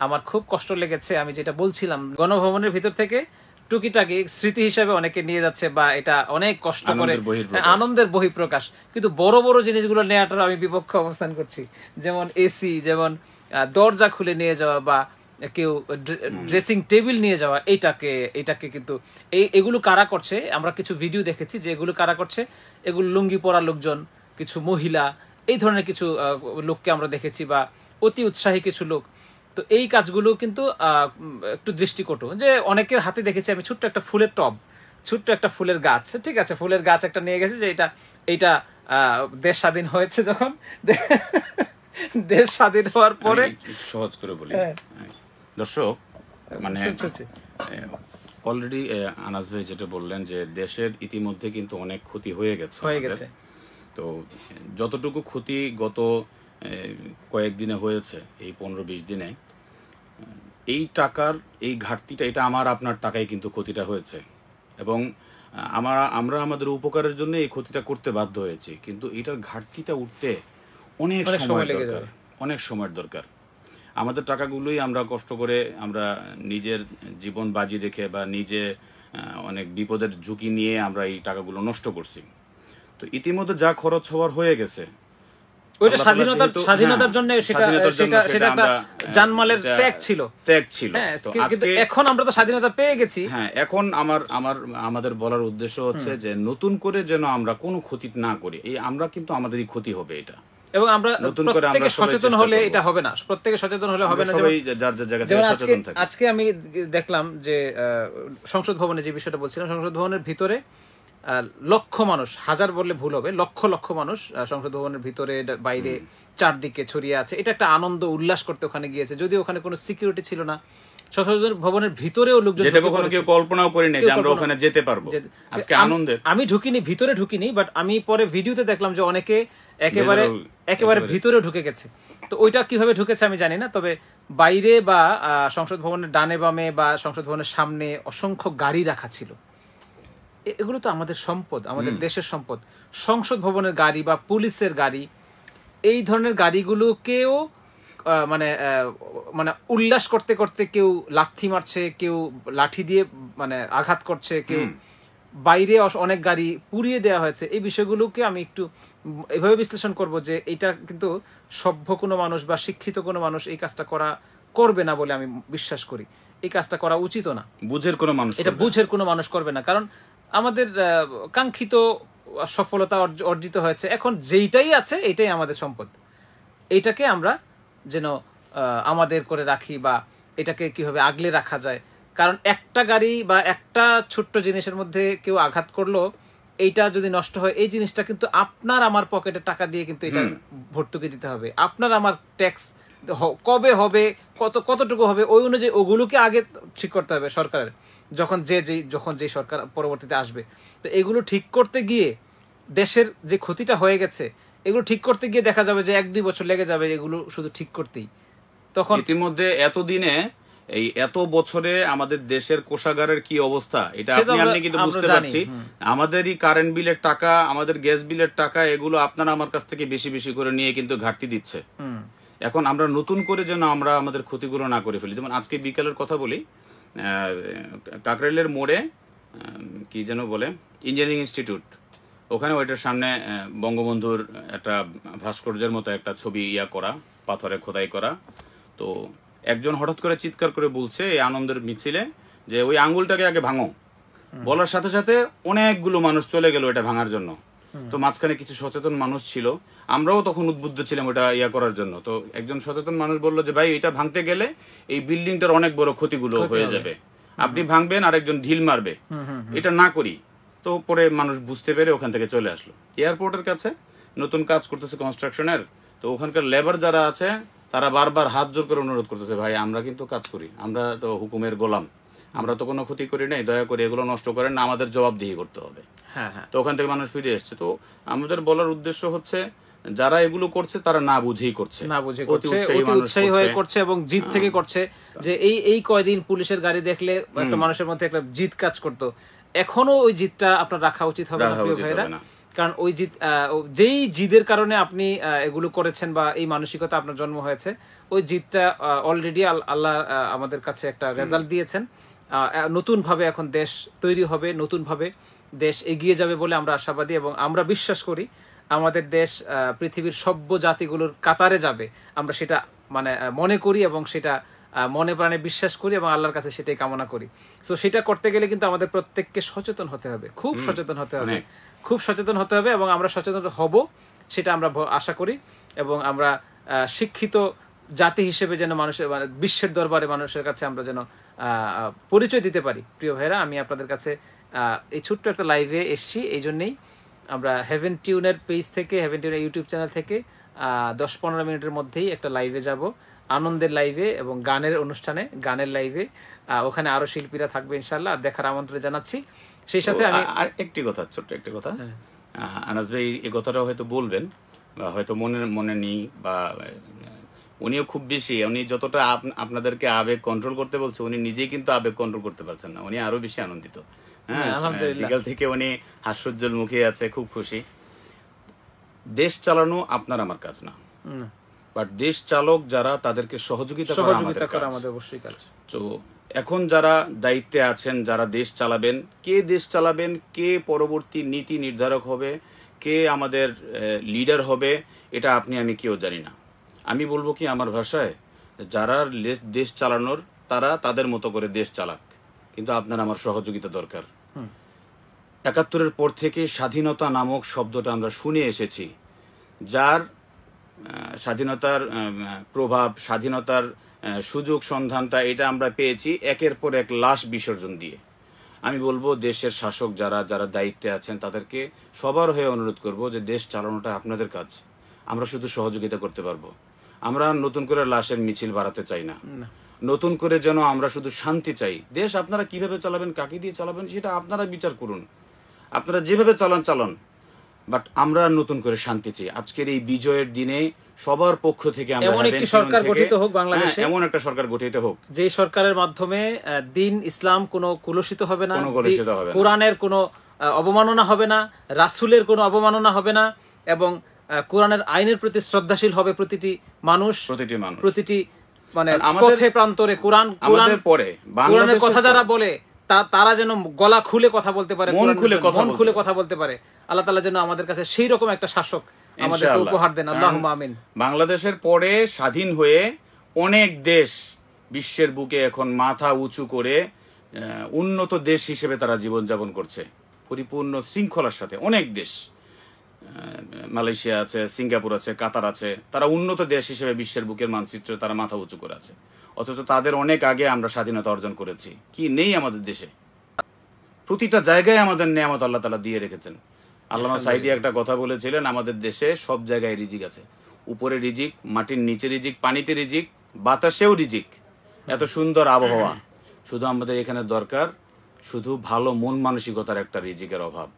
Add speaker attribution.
Speaker 1: আমার খুব কষ্ট লেগেছে। আমি যেটা বলছিলাম, গণভবনের ভিতর থেকে টুকিটাকি স্মৃতি হিসাবে অনেকে নিয়ে যাচ্ছে, বা এটা অনেক কষ্ট করে আনন্দের বহিঃপ্রকাশ, কিন্তু বড় বড় জিনিসগুলো নেওয়াটার আমি বিপক্ষে অবস্থান করছি। যেমন এসি, যেমন দরজা খুলে নিয়ে যাওয়া, বা কেউ ড্রেসিং টেবিল নিয়ে যাওয়া, এটাকে কিন্তু এগুলো কারা করছে? আমরা কিছু ভিডিও দেখেছি যে এগুলো কারা করছে। এগুলো লুঙ্গি পরা লোকজন, কিছু মহিলা, এই ধরনের কিছু লোককে আমরা দেখেছি, বা অতি উৎসাহী কিছু লোক। তো এই কাজগুলো কিন্তু একটু দৃষ্টিকটু। যে অনেকের হাতে দেখেছি আমি ছোট্ট একটা ফুলের টব, ছোট্ট একটা ফুলের গাছ, ঠিক আছে, ফুলের গাছ একটা নিয়ে গেছে, যে এইটা দেশ স্বাধীন হয়েছে, যখন দেশ স্বাধীন হওয়ার পরে।
Speaker 2: সহজ করে বলি দর্শক, মানে অলরেডি আনাস ভাই যেটা বললেন যে দেশের ইতিমধ্যে কিন্তু অনেক ক্ষতি হয়ে গেছে। তো যতটুকু ক্ষতি গত কয়েকদিনে হয়েছে, এই 15-20 দিনে, এই টাকার এই ঘাটতিটা, এটা আমার আপনার টাকায় কিন্তু ক্ষতিটা হয়েছে, এবং আমরা আমাদের উপকারের জন্য এই ক্ষতিটা করতে বাধ্য হয়েছি, কিন্তু এটার ঘাটতিটা উঠতে অনেক সময়ের দরকার। আমাদের টাকাগুলোই আমরা কষ্ট করে, আমরা নিজের জীবন বাজি রেখে বা নিজে অনেক বিপদের ঝুঁকি নিয়ে আমরা এই টাকাগুলো নষ্ট করছি। তো ইতিমধ্যে যা খরচ হওয়ার হয়ে গেছে,
Speaker 1: ওইটা স্বাধীনতার জন্য সেটা একটা জানমালের ত্যাগ ছিল। কিন্তু এখন আমরা তো স্বাধীনতা পেয়ে গেছি।
Speaker 2: হ্যাঁ, এখন আমাদের বলার উদ্দেশ্য হচ্ছে যে নতুন করে যেন আমরা কোনো ক্ষতি না করি। আমরা কিন্তু আমাদেরই ক্ষতি হবে এটা,
Speaker 1: এবং আমরা প্রত্যেকে সচেতন হলে এটা হবে না, প্রত্যেকে সচেতন হলে হবে না।
Speaker 2: সবাই যার যার জায়গা থেকে সচেতন থাকে।
Speaker 1: আজকে আমি দেখলাম যে সংসদ ভবনে যে বিষয়টা বলছিলাম, সংসদ ভবনের ভিতরে লক্ষ মানুষ, হাজার বললে ভুল হবে, লক্ষ লক্ষ মানুষ সংসদ ভবনের ভিতরে বাইরে চারদিকে ছড়িয়ে আছে। এটা একটা আনন্দ উল্লাস করতে ওখানে গিয়েছে, যদিও ওখানে কোনো সিকিউরিটি ছিল না। সংসদ ভবনের ভিতরেও লোকজন,
Speaker 2: যেটা কখনো কেউ কল্পনাও করেনি যে আমরা ওখানে যেতে পারবো। আজকে আনন্দের,
Speaker 1: আমি ভিতরে ঢুকিনি, বাট আমি পরে ভিডিওতে দেখলাম যে অনেকে একেবারে ভিতরে ঢুকে গেছে। তো ওইটা কিভাবে ঢুকেছে আমি জানি না, তবে বাইরে বা সংসদ ভবনের ডানে বামে বা সংসদ ভবনের সামনে অসংখ্য গাড়ি রাখা ছিল। এগুলো তো আমাদের সম্পদ, আমাদের দেশের সম্পদ। সংসদ ভবনের গাড়ি বা পুলিশের গাড়ি, এই ধরনের গাড়িগুলোকেও মানে উল্লাস করতে করতে কেউ লাথি মারছে, কেউ লাঠি দিয়ে মানে আঘাত করছে, কেউ বাইরে অনেক গাড়ি পুড়িয়ে দেওয়া হয়েছে। এই বিষয়গুলোকে আমি একটু এভাবে বিশ্লেষণ করব যে এটা কিন্তু সভ্য কোনো মানুষ বা শিক্ষিত কোনো মানুষ এই কাজটা করবে না বলে আমি বিশ্বাস করি। এই কাজটা করা উচিত না, বুঝের কোনো মানুষ করবে না। কারণ আমাদের কাঙ্ক্ষিত সফলতা অর্জিত হয়েছে, এখন যেইটাই আছে এটাই আমাদের সম্পদ। এইটাকে আমরা যেন আমাদের করে রাখি, বা এটাকে কিভাবে আগলে রাখা যায়। কারণ একটা গাড়ি বা একটা ছোট্ট জিনিসের মধ্যে কেউ আঘাত করলো, এইটা যদি নষ্ট হয়, এই জিনিসটা কিন্তু আপনার আমার পকেটে টাকা দিয়ে কিন্তু এটা ভর্তুকি দিতে হবে। আপনার আমার ট্যাক্স কবে হবে, কতটুকু হবে, ওই অনুযায়ী ওগুলোকে আগে ঠিক করতে হবে সরকারের, যখন যে সরকার পরবর্তীতে আসবে। তো এগুলো ঠিক করতে গিয়ে দেশের যে ক্ষতিটা হয়ে গেছে, এগুলো ঠিক করতে গিয়ে দেখা যাবে যে 1-2 বছর লেগে যাবে এগুলো শুধু ঠিক করতেই। তখন
Speaker 2: ইতিমধ্যে এতদিনে, এই এত বছরে আমাদের দেশের কোষাগারের কি অবস্থা, এটা আপনি কিন্তু বুঝতে পারছি। আমাদেরই কারেন্ট বিলের টাকা, আমাদের গ্যাস বিলের টাকা, এগুলো আপনারা আমার কাছ থেকে বেশি বেশি করে নিয়ে কিন্তু ঘাটতি দিচ্ছে। এখন আমরা নতুন করে যেন আমরা আমাদের ক্ষতিগুলো না করে ফেলি। যেমন আজকে বিকালের কথা বলি, কাকরাইলের মোড়ে কি যেন বলে, ইঞ্জিনিয়ারিং ইনস্টিটিউট, ওখানে ওইটার সামনে বঙ্গবন্ধুর একটা ভাস্কর্যের মতো একটা ছবি করা, পাথরে খোদাই করা। তো একজন হঠাৎ করে চিৎকার করে বলছে এই আনন্দের মিছিলে যে ওই আঙ্গুলটাকে আগে ভাঙো। বলার সাথে সাথে অনেকগুলো মানুষ চলে গেল এটা ভাঙার জন্য। তো মাঝখানে কিছু সচেতন মানুষ ছিল, আমরাও তখন উদ্বুদ্ধ ছিলাম ওটা করার জন্য। তো একজন সচেতন মানুষ বললো যে ভাই, এটা ভাঙতে গেলে এই বিল্ডিংটার অনেক বড় ক্ষতিগুলো হয়ে যাবে, আপনি ভাঙবেন আর একজন ঢিল মারবে, এটা না করি। তো পরে মানুষ বুঝতে পেরে ওখান থেকে চলে আসলো। এয়ারপোর্টের কাছে নতুন কাজ করতেছে কনস্ট্রাকশনের, তো ওখানকার লেবার যারা আছে তারা বারবার হাত জোর করে অনুরোধ করতেছে, ভাই আমরা কিন্তু কাজ করি, আমরা তো হুকুমের গোলাম, আমরা তো কোনো ক্ষতি করি নাই, দয়া করে এগুলো নষ্ট করেন না, আমাদের জবাবদিহি করতে হবে। তো ওখান থেকে মানুষ ফিরে এসছে। তো আমাদের বলার উদ্দেশ্য হচ্ছে, যারা এগুলো করছে তারা না বুঝেই করছে,
Speaker 1: উৎসাহী হয়ে করছে এবং জিদ থেকে করছে। যে এই কয়দিন পুলিশের গাড়ি দেখলে একটা মানুষের মধ্যে একটা জিদ কাজ করতো, এখনো ওই জিদটা আপনার রাখা উচিত হবে না প্রিয় ভাইরা। কারণ ওই জিদ যেই জিদের কারণে আপনি এগুলো করেছেন বা এই মানসিকতা আপনার জন্ম হয়েছে, ওই জিদটা অলরেডি আল্লাহ আমাদের কাছে একটা রেজাল্ট দিয়েছেন। নতুনভাবে এখন দেশ তৈরি হবে, নতুনভাবে দেশ এগিয়ে যাবে বলে আমরা আশাবাদী, এবং আমরা বিশ্বাস করি আমাদের দেশ পৃথিবীর সভ্য জাতিগুলোর কাতারে যাবে। আমরা সেটা মানে মনে করি এবং সেটা মনে প্রাণে বিশ্বাস করি এবং আল্লাহর কাছে সেটাই কামনা করি। সো সেটা করতে গেলে কিন্তু আমাদের প্রত্যেককে সচেতন হতে হবে, খুব সচেতন হতে হবে, খুব সচেতন হতে হবে, এবং আমরা সচেতন হব সেটা আমরা আশা করি। এবং আমরা শিক্ষিত জাতি হিসেবে যেন মানুষের বিশ্বের দরবারে মানুষের কাছে আমরা যেন পরিচয় দিতে পারি। প্রিয় ভাইরা, আমি আপনাদের কাছে এই ছোট্ট একটা লাইভে এসছি, এই জন্যেই আমরা হেভেন টিউনের পেজ থেকে, হেভেন টিউনের ইউটিউব চ্যানেল থেকে 10-15 মিনিটের মধ্যেই একটা লাইভে যাব, আনন্দের লাইভে এবং গানের অনুষ্ঠানে, গানের লাইভে। ওখানে আরো শিল্পীরা থাকবে ইনশাল্লাহ, দেখার আমন্ত্রণ জানাচ্ছি। সেই সাথে আমি
Speaker 2: আর একটি কথা, ছোট্ট একটি কথা, আনাস ভাই এই কথাটা হয়তো বলবেন বা হয়তো মনে নেই, বা উনিও খুব বেশি, উনি যতটা আপনাদেরকে আবেগ কন্ট্রোল করতে বলছে, উনি নিজেই কিন্তু আবেগ কন্ট্রোল করতে পারছেন না, উনি আরো বেশি আনন্দিত। হ্যাঁ, বিকাল থেকে উনি হাস্যোজ্জ্বল মুখে আছে, খুব খুশি। দেশ চালানো আপনার আমার কাজ না, বাট দেশ চালক যারা, তাদেরকে সহযোগিতা করা আমাদের অবশ্যই কাজ। তো এখন যারা দায়িত্বে আছেন, যারা দেশ চালাবেন, কে দেশ চালাবেন, কে পরবর্তী নীতি নির্ধারক হবে, কে আমাদের লিডার হবে, এটা আপনি আমি কেউ জানি না। আমি বলবো কি আমার ভাষায়, যারা দেশ চালানোর তারা তাদের মতো করে দেশ চালাক, কিন্তু আপনার আমার সহযোগিতা দরকার। ৭১-এর পর থেকে স্বাধীনতা নামক শব্দটা আমরা শুনে এসেছি, যার স্বাধীনতার প্রভাব, স্বাধীনতার সুযোগ সন্ধানটা এটা আমরা পেয়েছি একের পর এক লাশ বিসর্জন দিয়ে। আমি বলবো দেশের শাসক যারা যারা দায়িত্বে আছেন, তাদেরকে সবার হয়ে অনুরোধ করব যে দেশ চালানোটা আপনাদের কাজ, আমরা শুধু সহযোগিতা করতে পারবো। আমরা নতুন করে লাশের মিছিল বাড়াতে চাই না, নতুন করে যেন আমরা শুধু শান্তি চাই। দেশ আপনারা কিভাবে চালাবেন, কাকে দিয়ে চালাবেন, সেটা আপনারা বিচার করুন, আপনারা যেভাবে চালান, বাট আমরা নতুন করে শান্তি চাই। আজকের এই বিজয়ের দিনে সবার পক্ষ থেকে আমরা
Speaker 1: এমন একটা সরকার গঠিত হোক বাংলাদেশে,
Speaker 2: এমন একটা সরকার গঠিত হোক
Speaker 1: যে সরকারের মাধ্যমে দিন ইসলাম কোনো কলুষিত হবে না, কোরআনের কোনো অবমাননা হবে না, রাসূলের কোনো অবমাননা হবে না, এবং কোরআনের আইনের প্রতি শ্রদ্ধাশীল হবে প্রতিটি মানুষ, প্রতিটি মানে পথে প্রান্তরে কোরআনের পরে কোরআনের কথা যারা বলে তারা যেন গলা খুলে কথা বলতে পারে, মন খুলে কথা বলতে পারে। আল্লাহ তাআলা যেন আমাদের কাছে সেই রকম একটা শাসক আমাদেরকে উপহার দেন, আল্লাহুম্মা আমিন।
Speaker 2: বাংলাদেশের পরে স্বাধীন হয়ে অনেক দেশ বিশ্বের বুকে এখন মাথা উঁচু করে উন্নত দেশ হিসেবে তারা জীবনযাপন করছে, পরিপূর্ণ শৃঙ্খলার সাথে। অনেক দেশ, মালয়েশিয়া আছে, সিঙ্গাপুর আছে, কাতার আছে, তারা উন্নত দেশ হিসেবে বিশ্বের বুকের মানচিত্রে তারা মাথা উঁচু করে আছে। অথচ তাদের অনেক আগে আমরা স্বাধীনতা অর্জন করেছি। কি নেই আমাদের দেশে? প্রতিটা জায়গায় আমাদের নেয়ামত আল্লাহ তাআলা দিয়ে রেখেছেন। আল্লামা সাঈদী একটা কথা বলেছিলেন, আমাদের দেশে সব জায়গায় রিজিক আছে, উপরে রিজিক, মাটির নিচে রিজিক, পানিতে রিজিক, বাতাসেও রিজিক। এত সুন্দর আবহাওয়া, শুধু আমাদের এখানে দরকার শুধু ভালো মন মানসিকতার একটা রিজিকের অভাব।